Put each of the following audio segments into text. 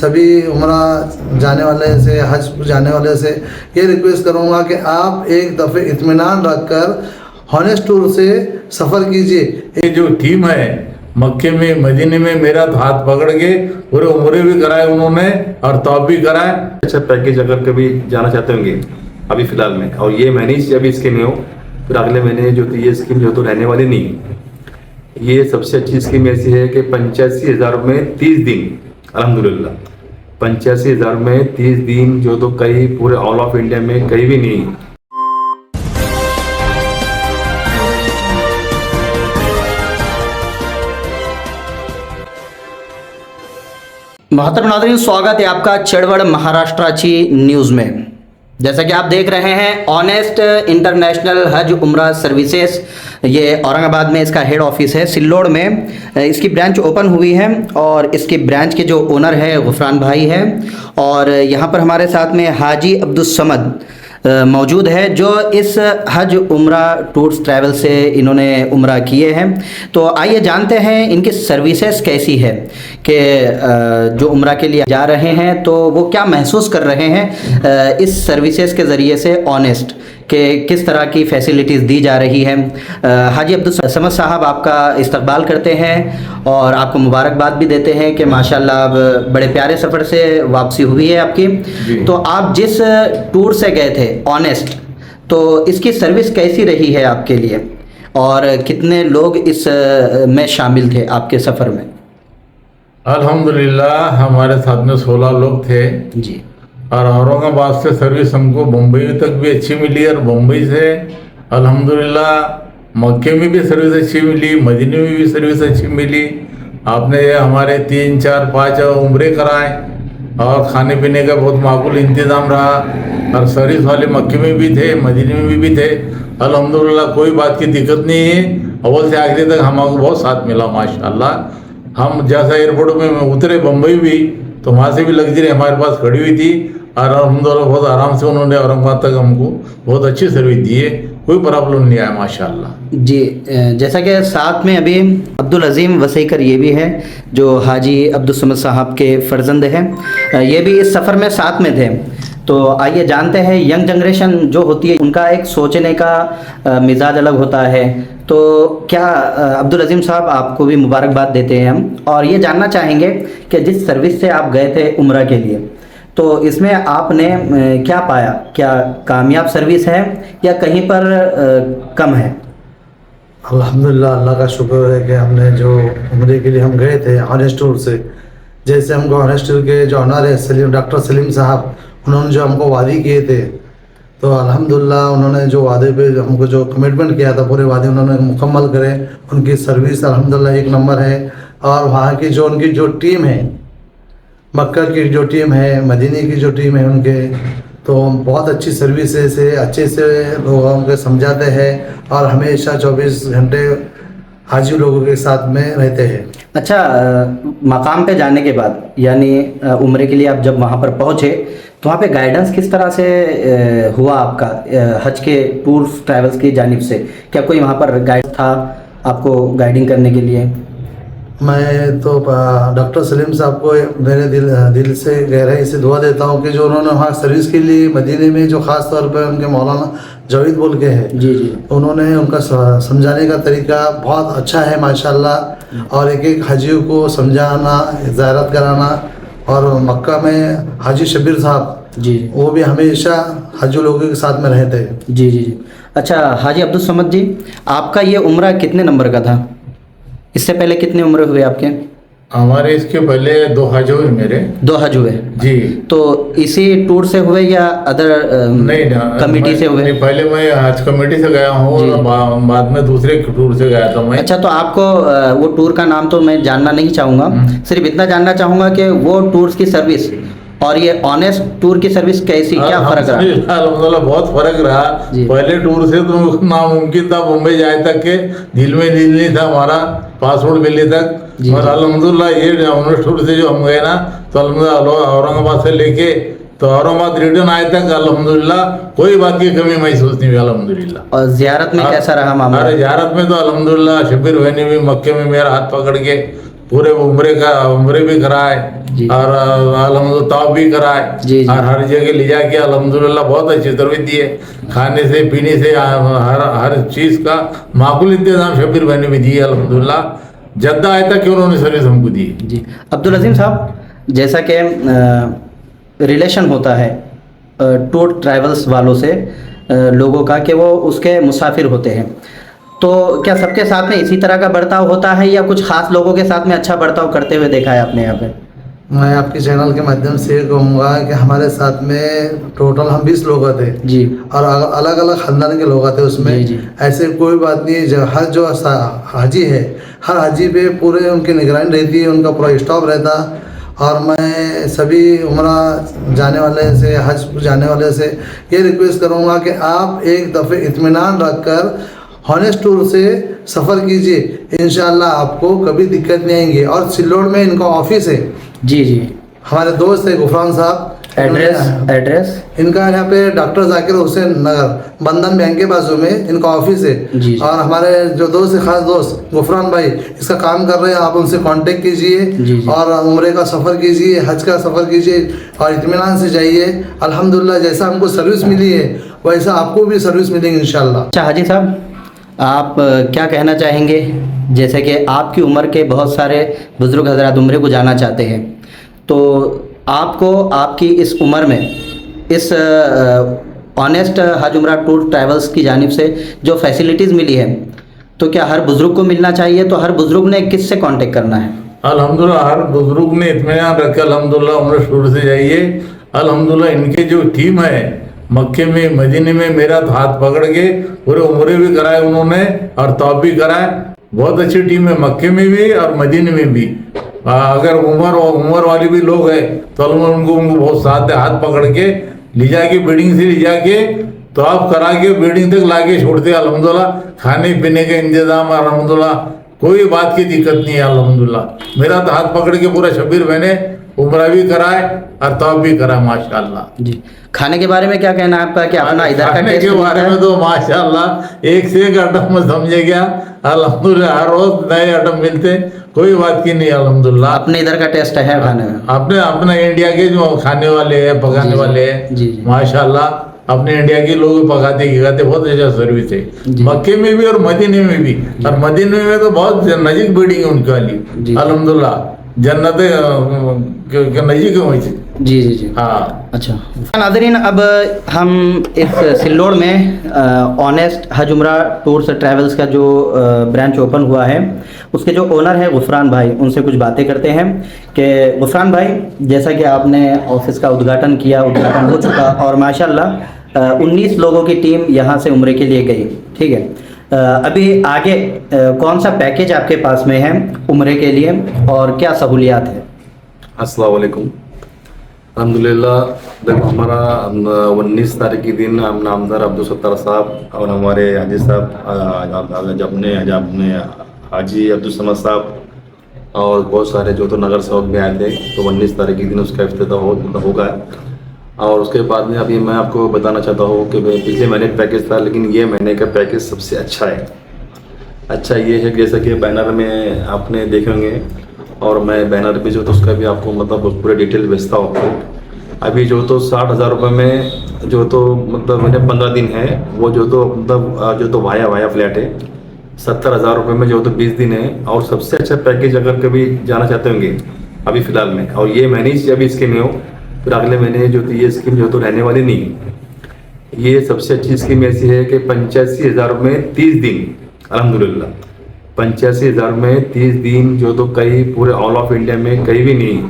सभी उम्रा जाने वाले से, हज जाने वाले से ये रिक्वेस्ट करूँगा कि आप एक दफ़े इत्मीनान रखकर हॉनेस्ट टूर से सफ़र कीजिए। ये जो टीम है मक्के में मदीने में मेरा हाथ पकड़ के पूरे उम्रे भी कराए उन्होंने और तौब भी कराए। अच्छा पैकेज अगर कभी जाना चाहते होंगे अभी फ़िलहाल में, और ये महीने से अभी स्कीम में हो, फिर अगले महीने जो तो ये स्कीम जो तो रहने वाली नहीं। ये सबसे अच्छी स्कीम ऐसी है कि 85,000 में 30 दिन, अल्हम्दुलिल्लाह 85,000 में 30 दिन जो तो कहीं पूरे ऑल ऑफ इंडिया में कहीं भी नहीं। महतरम नाज़रीन, स्वागत है आपका चड़वड़ महाराष्ट्राची न्यूज़ में। जैसा कि आप देख रहे हैं, ऑनेस्ट इंटरनेशनल हज उम्रा सर्विसेज, ये औरंगाबाद में इसका हेड ऑफिस है। सिल्लोड में इसकी ब्रांच ओपन हुई है और इसकी ब्रांच के जो ओनर है गुफरान भाई है, और यहाँ पर हमारे साथ में हाजी अब्दुल समद मौजूद है जो इस हज उम्रा टूर्स ट्रैवल से इन्होंने उम्रा किए हैं। तो आइए जानते हैं इनकी सर्विसेज कैसी है कि जो उम्रा के लिए जा रहे हैं तो वो क्या महसूस कर रहे हैं इस सर्विसेज के ज़रिए से, ऑनेस्ट कि किस तरह की फैसिलिटीज़ दी जा रही है। हाजी अब्दुल समद साहब आपका इस्तकबाल करते हैं और आपको मुबारकबाद भी देते हैं कि माशाल्लाह अब बड़े प्यारे सफ़र से वापसी हुई है आपकी। तो आप जिस टूर से गए थे ऑनेस्ट, तो इसकी सर्विस कैसी रही है आपके लिए और कितने लोग इस में शामिल थे आपके सफ़र में? अल्हम्दुलिल्लाह हमारे साथ में 16 लोग थे जी। और औरंगाबाद से सर्विस हमको मुंबई तक भी अच्छी मिली, और मुंबई से अल्हम्दुलिल्लाह मक्के में भी सर्विस अच्छी मिली, मदीने में भी सर्विस अच्छी मिली। आपने हमारे 3, 4, 5 उम्रे कराए और खाने पीने का बहुत माकूल इंतज़ाम रहा, और सर्विस वाले मक्के में भी थे, मदीने में भी थे। अल्हम्दुलिल्लाह कोई बात की दिक्कत नहीं है। अव्वल से आखिर तक हमको बहुत साथ मिला माशाल्लाह। हम जैसा एयरपोर्ट में उतरे बम्बई भी, तो वहाँ से भी लग्जरी हमारे पास खड़ी हुई थी, और अल्हम्दुलिल्लाह बहुत आराम से उन्होंने औरंगाबाद तक हमको बहुत अच्छी सर्विस दी है, कोई प्रॉब्लम नहीं आया माशाल्लाह। जी, जैसा कि साथ में अभी अब्दुल अजीम वसीकर ये भी है जो हाजी अब्दुल समद साहब के फ़र्जंद हैं, ये भी इस सफ़र में साथ में थे। तो आइए जानते हैं, यंग जनरेशन जो होती है उनका एक सोचने का मिजाज अलग होता है। तो क्या अब्दुल अजीम साहब, आपको भी मुबारकबाद देते हैं हम, और ये जानना चाहेंगे कि जिस सर्विस से आप गए थे उम्रा के लिए, तो इसमें आपने क्या पाया? क्या कामयाब सर्विस है या कहीं पर कम है? अल्हम्दुलिल्लाह, अल्लाह का शुक्र है कि हमने जो उम्रे के लिए हम गए थे ऑनेस्ट टूर से, जैसे हमको ऑनेस्ट टूर के जो ऑनर है डॉक्टर सलीम साहब, उन्होंने जो हमको वादे किए थे, तो अल्हम्दुलिल्लाह उन्होंने जो वादे पे हमको जो कमिटमेंट किया था, पूरे वादे उन्होंने मुकम्मल करे। उनकी सर्विस अल्हम्दुलिल्लाह एक नंबर है। और वहाँ की जो उनकी जो टीम है, मक्का की जो टीम है, मदीने की जो टीम है उनके, तो बहुत अच्छी सर्विस से अच्छे से लोगों को समझाते हैं और हमेशा 24 घंटे हाजी लोगों के साथ में रहते हैं। अच्छा, मकाम पे जाने के बाद यानी उम्रे के लिए आप जब वहाँ पर पहुँचे तो वहाँ पे गाइडेंस किस तरह से हुआ आपका हज के टूर ट्रैवल्स की जानिब से? क्या कोई वहाँ पर गाइड था आपको गाइडिंग करने के लिए? मैं तो डॉक्टर सलीम साहब को मेरे दिल से गहराई से दुआ देता हूँ कि जो उन्होंने वहाँ सर्विस के लिए मदीने में जो ख़ास तौर पर उनके मौलाना जावेद बोल के हैं, जी जी, उन्होंने उनका समझाने का तरीका बहुत अच्छा है माशाल्लाह। और एक एक हाजियों को समझाना, ज़ियारत कराना, और मक्का में हाजी शबीर साहब जी, वो भी हमेशा हाजी लोगों के साथ में रहते हैं। जी जी जी। अच्छा हाजी अब्दुल समद जी, आपका ये उम्रा कितने नंबर का था? इससे पहले कितने उम्रे हुए आपके? हमारे इसके पहले 2 हज हुए मेरे। 2 हज हुए जी। तो इसी टूर से हुए या अदर नहीं ना, कमेटी से हुए? नहीं, पहले मैं हज कमेटी से गया हूँ और बाद में दूसरे टूर से गया था मैं। अच्छा, तो आपको वो टूर का नाम तो मैं जानना नहीं चाहूँगा, सिर्फ इतना जानना चाहूँगा कि वो टूर्स की सर्विस और ये ऑनेस्ट टूर की सर्विस कैसी, क्या फ़र्क रहा? अल्हम्दुलिल्लाह बहुत फ़र्क रहा। पहले टूर से तो नामुमकिन था मुंबई जाए तक के, दिल में दिल नहीं था हमारा पासपोर्ट मिलने तक। और अल्हम्दुलिल्लाह ये ऑनेस्ट टूर से जो हम गए ना, तो अल्हम्दुलिल्लाह औरंगाबाद से लेके तो औरंगाबाद रिटर्न आए तक अल्हम्दुलिल्लाह कोई बात की कमी महसूस नहीं हुई अल्हम्दुलिल्लाह। और ज़ियारत में कैसा रहा मामला? अरे ज़ियारत में तो अल्हम्दुलिल्लाह शबीर भाई ने भी मक्के में मेरा हाथ पकड़ के पूरे उम्रे भी कराए जी। और अल्हम्दुलिल्लाह तवाफ भी कराए जी, जी। और हर जगह ले जाके अल्हम्दुलिल्लाह बहुत अच्छी तरह दिए, खाने से पीने से हर चीज़ का माकूल इंतजाम शबीर भाई ने भी दिए अल्हम्दुलिल्लाह। जद्दा आए तक कि उन्होंने सर्विस हमको दी। जी। अब्दुल अजीम साहब, जैसा कि रिलेशन होता है टूर ट्रैवल्स वालों से लोगों का कि वो उसके मुसाफिर होते हैं, तो क्या सबके साथ में इसी तरह का बर्ताव होता है या कुछ खास लोगों के साथ में अच्छा बर्ताव करते हुए देखा है आपने यहाँ पे? मैं आपके चैनल के माध्यम से ये कहूँगा कि हमारे साथ में टोटल हम 20 लोग थे जी। और अलग अलग खानदान के लोग आते उसमें। जी, जी। ऐसे कोई बात नहीं, हर जो हाजी है, हर हाजी पे पूरे उनकी निगरानी रहती है, उनका पूरा स्टाफ रहता। और मैं सभी उम्रा जाने वाले से, हज जाने वाले से ये रिक्वेस्ट करूँगा कि आप एक दफ़े इत्मीनान रखकर हॉनेस्ट टूर से सफ़र कीजिए, इंशाल्लाह आपको कभी दिक्कत नहीं आएंगी। और सिल्लोड में इनका ऑफिस है। जी जी। हमारे दोस्त है गुफरान साहब। एड्रेस इनका यहाँ पे डॉक्टर जाकिर हुसैन नगर बंधन बैंक के बाजू में इनका ऑफिस है। जी। और हमारे जो दोस्त है, खास दोस्त गुफरान भाई इसका काम कर रहे हैं, आप उनसे कांटेक्ट कीजिए। जी, जी। और उम्रे का सफ़र कीजिए, हज का सफ़र कीजिए और इत्मीनान से जाइए। अल्हम्दुलिल्लाह जैसा हमको सर्विस मिली है वैसा आपको भी सर्विस मिलेगी इंशाल्लाह। अच्छा हाजी साहब, आप क्या कहना चाहेंगे, जैसे कि आपकी उम्र के बहुत सारे बुज़ुर्ग हज़रात उम्रे को जाना चाहते हैं, तो आपको आपकी इस उम्र में इस ऑनेस्ट हज उम्रा टूर ट्रैवल्स की जानिब से जो फैसिलिटीज़ मिली है, तो क्या हर बुज़ुर्ग को मिलना चाहिए? तो हर बुज़ुर्ग ने किससे कांटेक्ट करना है? अल्हम्दुलिल्लाह हर बुजुर्ग ने इत्मीनान रखकर अल्हम्दुलिल्लाह उम्र शुरू से जाइए। अल्हम्दुलिल्लाह इनके जो टीम है मक्के में मदीने में मेरा हाथ पकड़ के पूरे उम्रे भी कराए उन्होंने और तौब भी कराए। बहुत अच्छी टीम है मक्के में भी और मदीने में भी। अगर उम्र वाले भी लोग हैं तो उनको बहुत साथ है, हाथ पकड़ के ले जाके बिल्डिंग से ले जाके तो आप करा के बिल्डिंग तक लाके छोड़ते। अल्हम्दुलिल्लाह खाने पीने का इंतजाम अल्हम्दुलिल्लाह कोई बात की दिक्कत नहीं है। अल्हम्दुलिल्लाह मेरा तो हाथ पकड़ के पूरा शबीर मैंने उम्रा भी कराए और तौब भी कराए माशाल्लाह। जी। खाने के बारे में क्या कहना है आपका कि अपना इधर का खाने टेस्ट के बारे में तो माशाल्लाह एक से एक आइटम में समझे गया। अल्हम्दुलिल्लाह हर रोज नए आइटम मिलते, कोई बात की नहीं। अल्हम्दुलिल्लाह अपने इधर का टेस्ट है खाने में? अपने इंडिया के जो खाने वाले हैं पकाने वाले हैं जी, जी। माशाल्लाह अपने इंडिया के लोग पकाते खिलाते, बहुत अच्छा सर्विस है जी। मक्के में भी और मदीने में भी। और मदीने में तो बहुत नजीक बिल्डिंग है उनके वाली जी। अल्हम्दुलिल्लाह जन्नत के नजीक है वहीं से। जी जी जी। हाँ अच्छा नाज़रीन, अब हम इस सिल्लोड में ऑनेस्ट हज उम्रा टूर्स ट्रैवल्स का जो ब्रांच ओपन हुआ है उसके जो ओनर है गुफरान भाई, उनसे कुछ बातें करते हैं कि गुफरान भाई, जैसा कि आपने ऑफिस का उद्घाटन हो चुका और माशाल्लाह 19 लोगों की टीम यहाँ से उम्रे के लिए गई, ठीक है। अभी आगे कौन सा पैकेज आपके पास में है उम्रे के लिए और क्या सहूलियात है? अस्सलाम वालेकुम। अल्हम्दुलिल्लाह देखो हमारा 19 तारीख के दिन हम नामदार अब्दुल सत्तार साहब और हमारे हाजी साहब अपने हाजी अब्दुल समद साहब और बहुत सारे जो तो नगर सेवक में आए थे, तो 19 तारीख के दिन उसका इफ्तिताह होगा। और उसके बाद में अभी मैं आपको बताना चाहता हूँ कि पिछले महीने पैकेज था लेकिन ये महीने का पैकेज सबसे अच्छा है। अच्छा ये है जैसा कि बैनर में आपने देखे होंगे और मैं बैनर पे जो तो उसका भी आपको मतलब पूरे डिटेल भेजता हूँ आपको। अभी जो तो 60,000 रुपये में जो तो मतलब मैंने 15 दिन है वो जो तो मतलब जो तो वाया फ्लैट है। 70,000 रुपये में जो तो 20 दिन है। और सबसे अच्छा पैकेज अगर कभी जाना चाहते होंगे अभी फ़िलहाल में, और ये महीने से अभी स्कीम हो फिर अगले महीने जो तो ये स्कीम जो तो रहने वाली नहीं है। ये सबसे अच्छी स्कीम ऐसी है कि 85,000 में 30 दिन अल्हम्दुलिल्लाह 85,000 में 30 दिन जो तो कहीं पूरे ऑल ऑफ इंडिया में कहीं भी नहीं।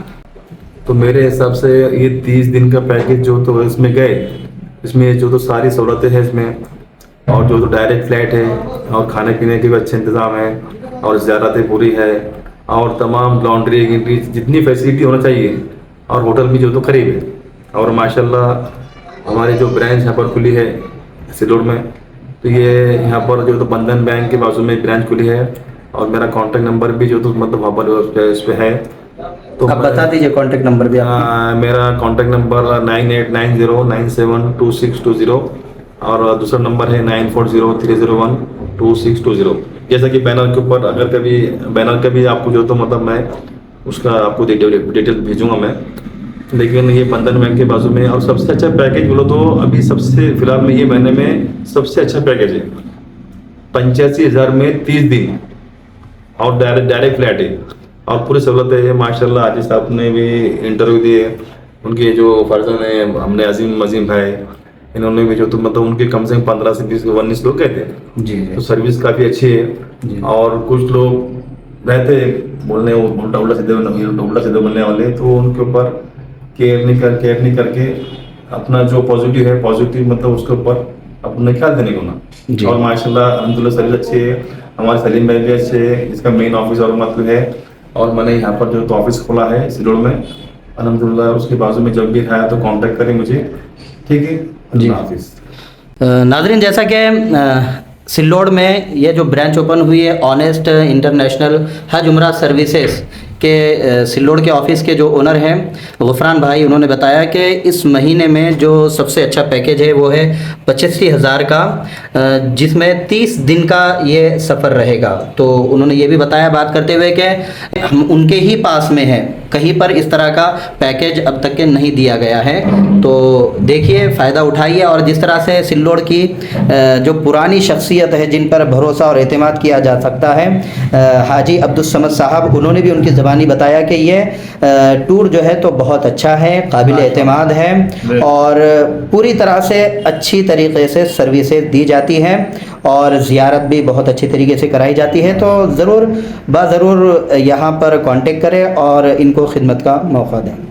तो मेरे हिसाब से ये 30 दिन का पैकेज जो तो इसमें गए, इसमें जो तो सारी सहूलतें हैं इसमें, और जो तो डायरेक्ट फ्लाइट है और खाने पीने के भी अच्छे इंतज़ाम है और ज़ियारतें पूरी है और तमाम लॉन्ड्री जितनी फैसिलिटी होना चाहिए और होटल भी जो तो करीब है। और माशाल्लाह हमारी जो ब्रांच यहाँ पर खुली है सिल्लोड में, तो ये यहाँ पर जो तो बंधन बैंक के बाजू में ब्रांच खुली है और मेरा कांटेक्ट नंबर भी जो तो मतलब वहाँ पर उस पर है। तो आप बता दीजिए कांटेक्ट नंबर भी आपका। मेरा कांटेक्ट नंबर 9890972620 और दूसरा नंबर है 9403012620। जैसा कि बैनर के ऊपर अगर कभी बैनर का भी आपको जो तो मतलब मैं उसका आपको डिटेल भेजूंगा मैं, लेकिन ये बंधन बैंक के बाजू में। और सबसे अच्छा पैकेज बोलो तो अभी सबसे फिलहाल में ये महीने में सबसे अच्छा पैकेज है 85,000 में 30 दिन और डायरेक्ट फ्लैट है और पूरी सहूलत है माशाल्लाह। आजी साहब ने भी इंटरव्यू दिए, उनके जो फर्जन है हमने अजीम भाई, इन्होंने भी जो तो मतलब उनके कम से कम 15 से 19 लोग गए थे। जी तो सर्विस काफ़ी अच्छी है। और कुछ लोग रहते बोलने उल्टा सीधे बोलने वाले, तो उनके ऊपर केयर नहीं करके अपना जो पॉजिटिव है पॉजिटिव मतलब उसके ऊपर अपने ख्याल देने को ना। और माशाल्लाह अल्हम्दुलिल्लाह सर्विस अच्छी है, हमारे सलीम भाई भी अच्छे है। इसका मेन ऑफिस और मतलब है और मैंने यहाँ पर जो तो ऑफिस खोला है सिलोड़ में अल्हम्दुलिल्लाह, उसके बाजू में जब भी है तो कांटेक्ट करें मुझे, ठीक है जी। ऑफिस नाज़रीन, जैसा कि सिल्लोड़ में ये जो ब्रांच ओपन हुई है ऑनेस्ट इंटरनेशनल हज उम्रा सर्विसेज के सिल्लोड़ के ऑफिस के जो ओनर हैं गुफरान भाई, उन्होंने बताया कि इस महीने में जो सबसे अच्छा पैकेज है वो है 85,000 का, जिसमें 30 दिन का ये सफ़र रहेगा। तो उन्होंने ये भी बताया बात करते हुए कि हम उनके ही पास में हैं, कहीं पर इस तरह का पैकेज अब तक के नहीं दिया गया है। तो देखिए, फ़ायदा उठाइए। और जिस तरह से सिल्लोड़ की जो पुरानी शख्सियत है जिन पर भरोसा और एतमाद किया जा सकता है, हाजी अब्दुल समद साहब, उन्होंने भी उनकी ज़बानी बताया कि ये टूर जो है तो बहुत अच्छा है, काबिल एतमाद है और पूरी तरह से अच्छी तरीके से सर्विसेज दी जाती हैं और ज़ियारत भी बहुत अच्छी तरीके से कराई जाती है। तो ज़रूर यहाँ पर कांटेक्ट करें और इनको खिदमत का मौका दें।